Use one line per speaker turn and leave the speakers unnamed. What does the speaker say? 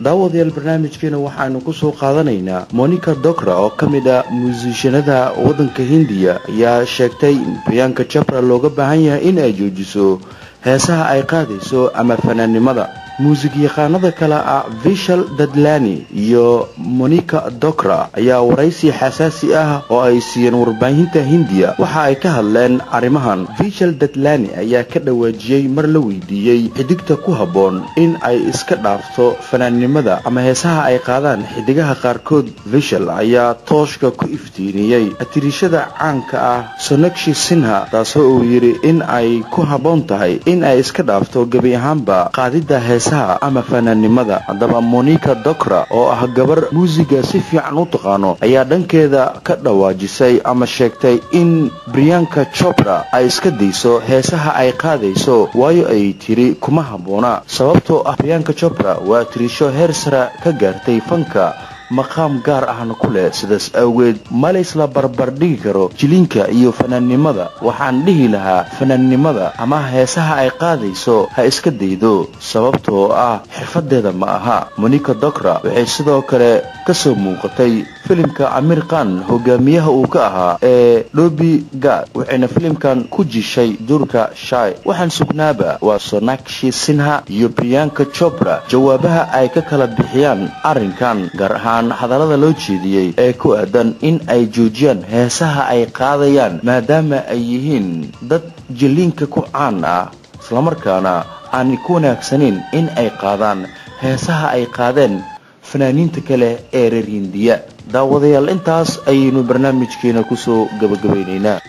daawadayaal barnaamijkeena waxaanu ku soo qaadanaynaa Monica Dokra oo kamid ah muusishanada wadanka Hindiya ayaa sheegtay in Priyanka Chopra looga baahan yahay in ay joojiso heesaha ay qaadayso ama fanaanimada. muusigyaqaanada kale ah Vishal Dadlani iyo Monica Dokra ayaa waraysi xasaasi ah oo ay siiyeen warbaahinta Hindiya waxa ay ka hadleen arrimahan. Vishal Dadlani ayaa ka dhawaajiyay mar la weydiiyay xidigta ku haboon in ay iska dhaafto fanaanimada ama heesaha ay qaadaan xidigaha qaarkood. Vishal ayaa tooshka ku iftiiniyay atirishada caanka ah Sonakshi Sinha taasoo uu yiri in ay ku haboon tahay in ay iska dhaafto gabi ahaanba qaadida ama fanaanimada. Haddaba Monica Dokra oo ah gabar muusiga si fiican u taqaano ayaa dhankeeda ka dhawaajisay ama sheegtay in Priyanka Chopra ay iska dayso heesaha ay qaadayso waayo ay tiri kuma haboona sababtoo ah Priyanka Chopra waa tirisho heer sare ka gaartay fanka maqaam gaar ahna ku leh sidaas awgeed ma la isla barbar dhigi karo jilinka iyo fanaanimada. waxaan dhihi lahaa fanaanimada ama heesaha ay qaadayso ha iska daydo sababtoo ah xirfadeeda ma aha. Monica Dokra waxay sidoo kale ka soo muuqatay filimka Amir Khan hogaamiyaha uu ka ahaa ee Dobby Gad waxayna filimkan ku jishay durka Shay. waxaan sugnaaba waa Sonakshi Sinha iyo Priyanka Chopra jawaabaha ay ka kala bixiyaan arrinkan gaar ahaan hadalada loo jeediyay ee ku aadan in ay joojiyaan heesaha ay qaadayaan maadaama ay yihiin dad jilinka ku caan ah isla markaana aan ku wanaagsanin in ay qaadaan heesaha ay qaadeen fanaaniinta kale ee reer Hindiya. daawadayaal intaas ayaynu barnaamijkeena ku soo gabagabaynaynaa.